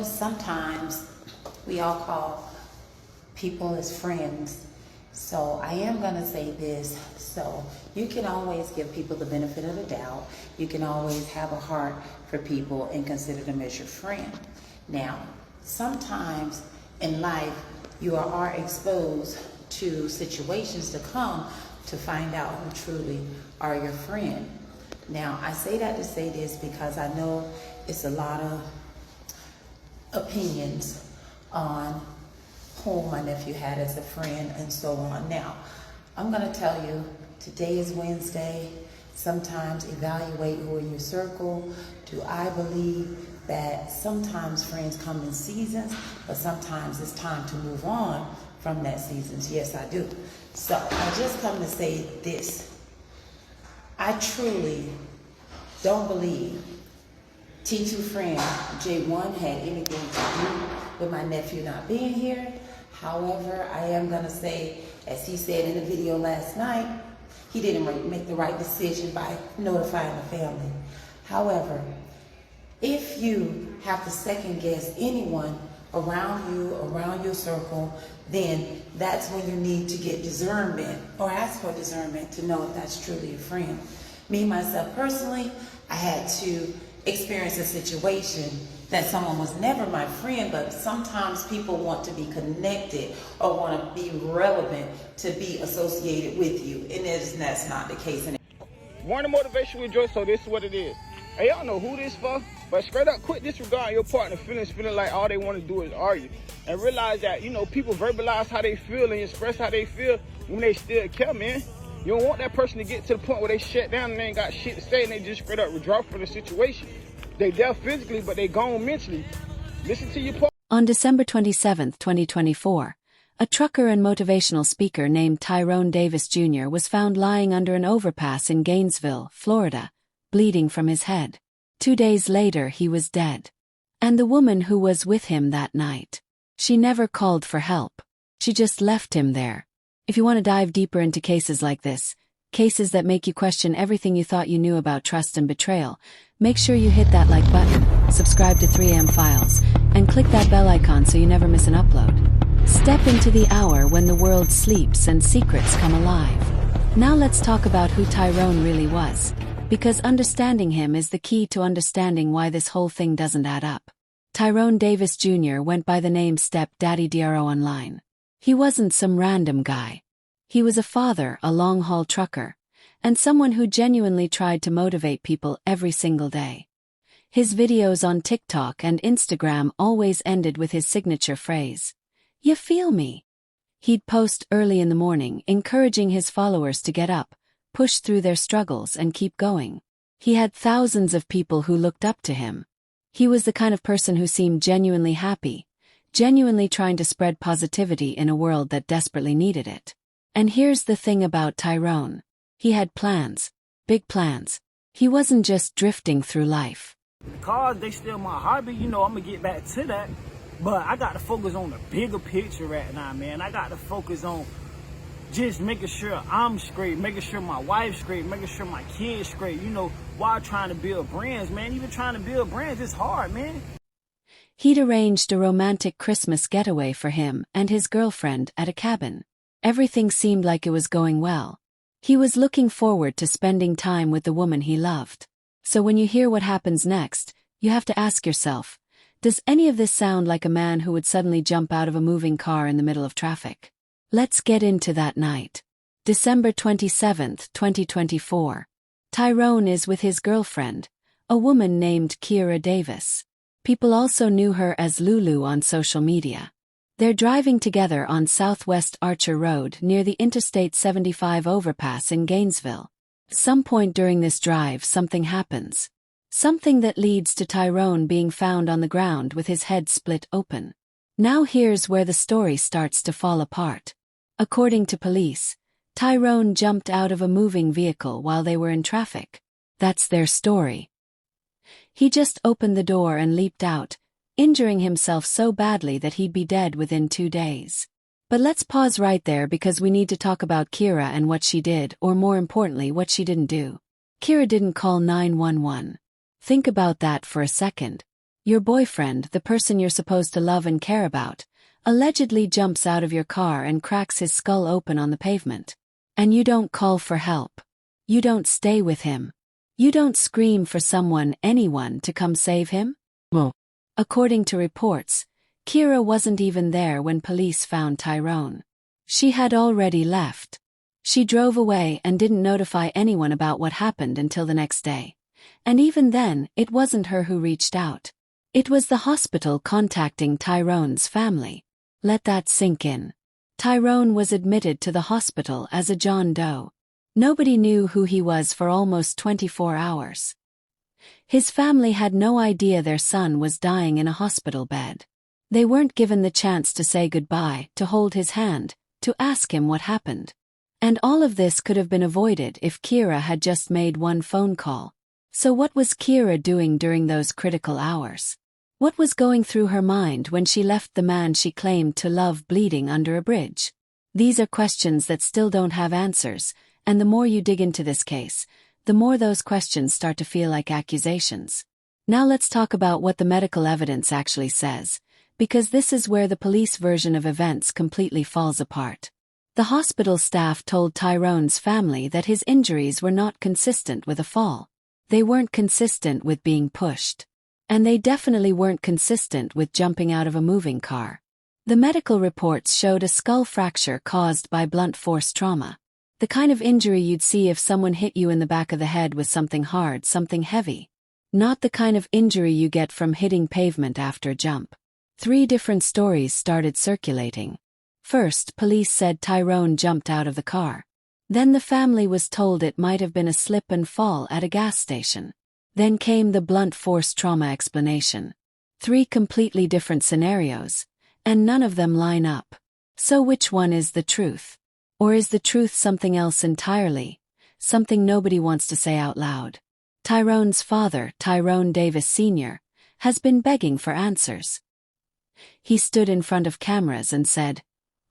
Sometimes we all call people as friends. So I am going to say this. So you can always give people the benefit of the doubt. You can always have a heart for people and consider them as your friend. Now, sometimes in life, you are exposed to situations to come to find out who truly are your friend. Now, I say that to say this because I know it's a lot of opinions on whom my nephew had as a friend and so on. Now, I'm going to tell you, today is Wednesday. Sometimes evaluate who in your circle. Do I believe that sometimes friends come in seasons, but sometimes it's time to move on from that seasons? Yes, I do. So I just come to say this. I truly don't believe T2 friend J1 had anything to do with my nephew not being here. However, I am going to say, as he said in the video last night, he didn't make the right decision by notifying the family. However, if you have to second guess anyone around you, around your circle, then that's when you need to get discernment or ask for discernment to know if that's truly a friend. Me, myself personally, I had to experience a situation that someone was never my friend, but sometimes people want to be connected or want to be relevant to be associated with you, and that's not the case. Morning motivation with Joy, so this is what it is. Hey, y'all know who this for, but straight up quit disregarding your partner feeling like all they want to do is argue. And realize that, people verbalize how they feel and express how they feel when they still care, man. You don't want that person to get to the point where they shut down and they ain't got shit to say and they just straight up withdraw from the situation. They there physically, but they gone mentally. Listen to your partner. On December 27, 2024, a trucker and motivational speaker named Tyrone Davis Junior was found lying under an overpass in Gainesville, Florida, bleeding from his head. 2 days later, he was dead. And the woman who was with him that night, she never called for help. She just left him there. If you want to dive deeper into cases like this, cases that make you question everything you thought you knew about trust and betrayal, make sure you hit that like button, subscribe to 3am Files, and click that bell icon so you never miss an upload. Step into the hour when the world sleeps and secrets come alive. Now let's talk about who Tyrone really was, because understanding him is the key to understanding why this whole thing doesn't add up. Tyrone Davis Jr. went by the name Step Daddy Dro online. He wasn't some random guy. He was a father, a long-haul trucker, and someone who genuinely tried to motivate people every single day. His videos on TikTok and Instagram always ended with his signature phrase, "You feel me?" He'd post early in the morning, encouraging his followers to get up, push through their struggles, and keep going. He had thousands of people who looked up to him. He was the kind of person who seemed genuinely happy, genuinely trying to spread positivity in a world that desperately needed it. And here's the thing about Tyrone. He had plans. Big plans. He wasn't just drifting through life. Cars, they still my hobby, I'm gonna get back to that. But I got to focus on the bigger picture right now, man. I got to focus on just making sure I'm straight, making sure my wife's straight, making sure my kids straight, while trying to build brands, man. Even trying to build brands is hard, man. He'd arranged a romantic Christmas getaway for him and his girlfriend at a cabin. Everything seemed like it was going well. He was looking forward to spending time with the woman he loved. So when you hear what happens next, you have to ask yourself, does any of this sound like a man who would suddenly jump out of a moving car in the middle of traffic? Let's get into that night. December 27, 2024. Tyrone is with his girlfriend, a woman named Kira Davis. People also knew her as Lulu on social media. They're driving together on Southwest Archer Road near the Interstate 75 overpass in Gainesville. Some point during this drive, something happens. Something that leads to Tyrone being found on the ground with his head split open. Now here's where the story starts to fall apart. According to police, Tyrone jumped out of a moving vehicle while they were in traffic. That's their story. He just opened the door and leaped out, injuring himself so badly that he'd be dead within 2 days. But let's pause right there because we need to talk about Kira and what she did, or more importantly, what she didn't do. Kira didn't call 911. Think about that for a second. Your boyfriend, the person you're supposed to love and care about, allegedly jumps out of your car and cracks his skull open on the pavement. And you don't call for help. You don't stay with him. You don't scream for anyone to come save him? Well, according to reports, Kira wasn't even there when police found Tyrone. She had already left. She drove away and didn't notify anyone about what happened until the next day. And even then, it wasn't her who reached out. It was the hospital contacting Tyrone's family. Let that sink in. Tyrone was admitted to the hospital as a John Doe. Nobody knew who he was for almost 24 hours. His family had no idea their son was dying in a hospital bed. They weren't given the chance to say goodbye, to hold his hand, to ask him what happened. And all of this could have been avoided if Kira had just made one phone call. So what was Kira doing during those critical hours? What was going through her mind when she left the man she claimed to love bleeding under a bridge? These are questions that still don't have answers, and the more you dig into this case, the more those questions start to feel like accusations. Now let's talk about what the medical evidence actually says, because this is where the police version of events completely falls apart. The hospital staff told Tyrone's family that his injuries were not consistent with a fall. They weren't consistent with being pushed. And they definitely weren't consistent with jumping out of a moving car. The medical reports showed a skull fracture caused by blunt force trauma. The kind of injury you'd see if someone hit you in the back of the head with something hard, something heavy. Not the kind of injury you get from hitting pavement after a jump. 3 different stories started circulating. First, police said Tyrone jumped out of the car. Then the family was told it might have been a slip and fall at a gas station. Then came the blunt force trauma explanation. 3 completely different scenarios, and none of them line up. So which one is the truth? Or is the truth something else entirely, something nobody wants to say out loud? Tyrone's father, Tyrone Davis Junior, has been begging for answers. He stood in front of cameras and said,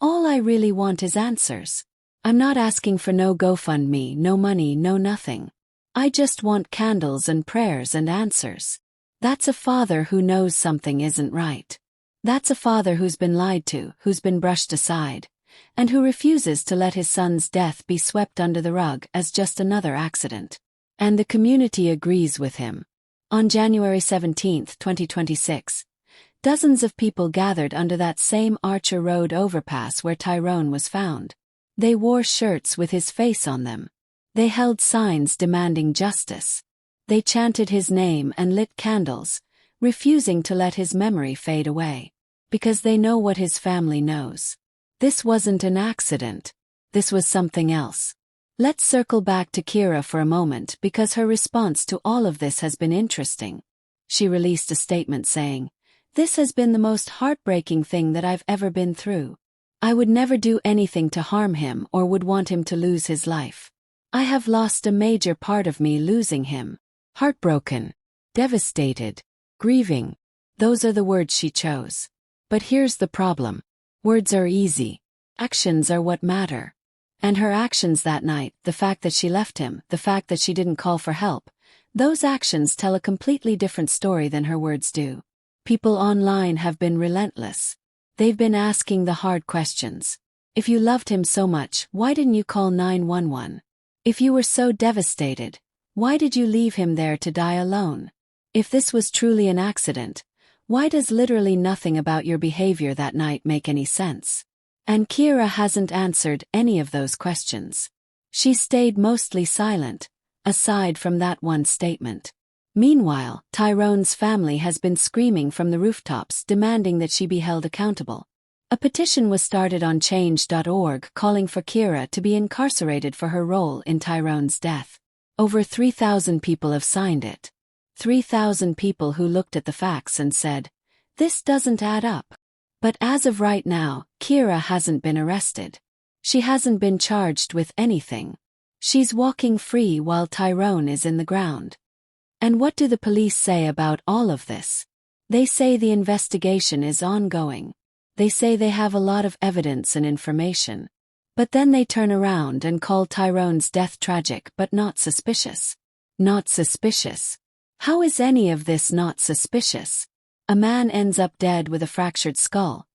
"All I really want is answers. I'm not asking for no GoFundMe, no money, no nothing. I just want candles and prayers and answers." That's a father who knows something isn't right. That's a father who's been lied to, who's been brushed aside, and who refuses to let his son's death be swept under the rug as just another accident. And the community agrees with him. On January 17, 2026, dozens of people gathered under that same Archer Road overpass where Tyrone was found. They wore shirts with his face on them. They held signs demanding justice. They chanted his name and lit candles, refusing to let his memory fade away. Because they know what his family knows. This wasn't an accident. This was something else. Let's circle back to Kira for a moment because her response to all of this has been interesting. She released a statement saying, "This has been the most heartbreaking thing that I've ever been through. I would never do anything to harm him or would want him to lose his life. I have lost a major part of me losing him. Heartbroken, devastated, grieving." Those are the words she chose. But here's the problem. Words are easy. Actions are what matter. And her actions that night, the fact that she left him, the fact that she didn't call for help, those actions tell a completely different story than her words do. People online have been relentless. They've been asking the hard questions. If you loved him so much, why didn't you call 911? If you were so devastated, why did you leave him there to die alone? If this was truly an accident, why does literally nothing about your behavior that night make any sense? And Kira hasn't answered any of those questions. She stayed mostly silent, aside from that one statement. Meanwhile, Tyrone's family has been screaming from the rooftops demanding that she be held accountable. A petition was started on change.org calling for Kira to be incarcerated for her role in Tyrone's death. Over 3,000 people have signed it. 3,000 people who looked at the facts and said, "This doesn't add up." But as of right now, Kira hasn't been arrested. She hasn't been charged with anything. She's walking free while Tyrone is in the ground. And what do the police say about all of this? They say the investigation is ongoing. They say they have a lot of evidence and information. But then they turn around and call Tyrone's death tragic but not suspicious. Not suspicious. How is any of this not suspicious? A man ends up dead with a fractured skull.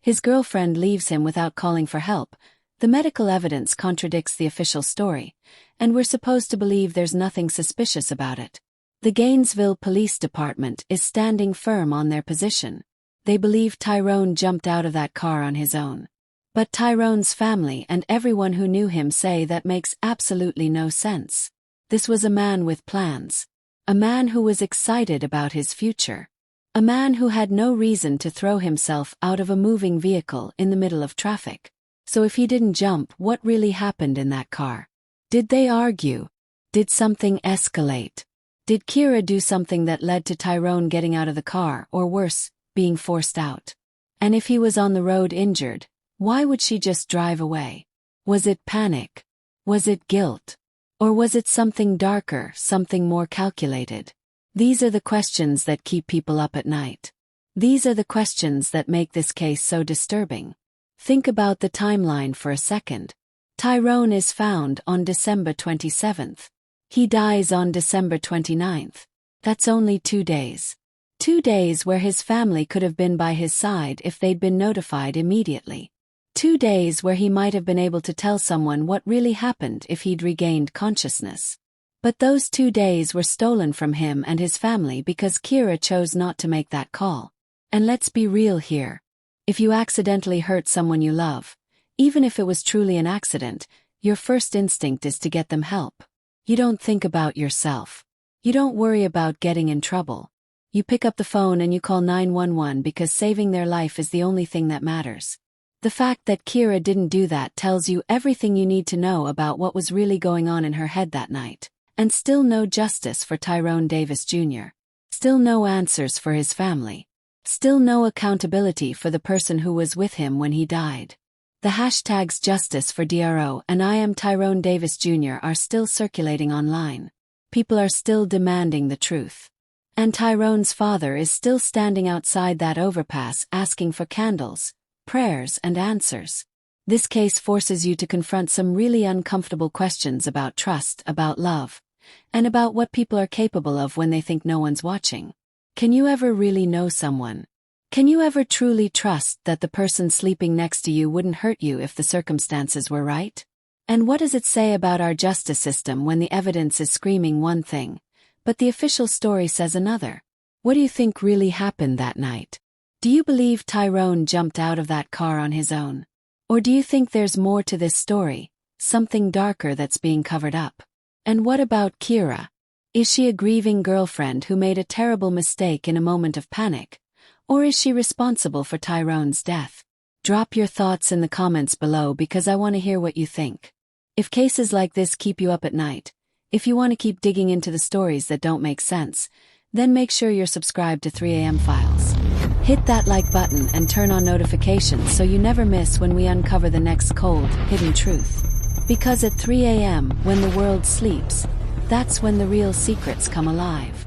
His girlfriend leaves him without calling for help. The medical evidence contradicts the official story, and we're supposed to believe there's nothing suspicious about it. The Gainesville Police Department is standing firm on their position. They believe Tyrone jumped out of that car on his own. But Tyrone's family and everyone who knew him say that makes absolutely no sense. This was a man with plans. A man who was excited about his future. A man who had no reason to throw himself out of a moving vehicle in the middle of traffic. So if he didn't jump, what really happened in that car? Did they argue? Did something escalate? Did Kira do something that led to Tyrone getting out of the car, or worse, being forced out? And if he was on the road injured, why would she just drive away? Was it panic? Was it guilt? Or was it something darker, something more calculated? These are the questions that keep people up at night. These are the questions that make this case so disturbing. Think about the timeline for a second. Tyrone is found on December 27th. He dies on December 29th. That's only 2 days. 2 days where his family could have been by his side if they'd been notified immediately. 2 days where he might have been able to tell someone what really happened if he'd regained consciousness. But those 2 days were stolen from him and his family because Kira chose not to make that call. And let's be real here. If you accidentally hurt someone you love, even if it was truly an accident, your first instinct is to get them help. You don't think about yourself. You don't worry about getting in trouble. You pick up the phone and you call 911 because saving their life is the only thing that matters. The fact that Kira didn't do that tells you everything you need to know about what was really going on in her head that night. And still no justice for Tyrone Davis Jr. Still no answers for his family. Still no accountability for the person who was with him when he died. The hashtags Justice for DRO and I am Tyrone Davis Jr. are still circulating online. People are still demanding the truth. And Tyrone's father is still standing outside that overpass asking for candles, prayers, and answers. This case forces you to confront some really uncomfortable questions about trust, about love, and about what people are capable of when they think no one's watching. Can you ever really know someone? Can you ever truly trust that the person sleeping next to you wouldn't hurt you if the circumstances were right? And what does it say about our justice system when the evidence is screaming one thing, but the official story says another? What do you think really happened that night? Do you believe Tyrone jumped out of that car on his own? Or do you think there's more to this story, something darker that's being covered up? And what about Kira? Is she a grieving girlfriend who made a terrible mistake in a moment of panic? Or is she responsible for Tyrone's death? Drop your thoughts in the comments below because I want to hear what you think. If cases like this keep you up at night, if you want to keep digging into the stories that don't make sense, then make sure you're subscribed to 3 AM Files. Hit that like button and turn on notifications so you never miss when we uncover the next cold, hidden truth. Because at 3 AM, when the world sleeps, that's when the real secrets come alive.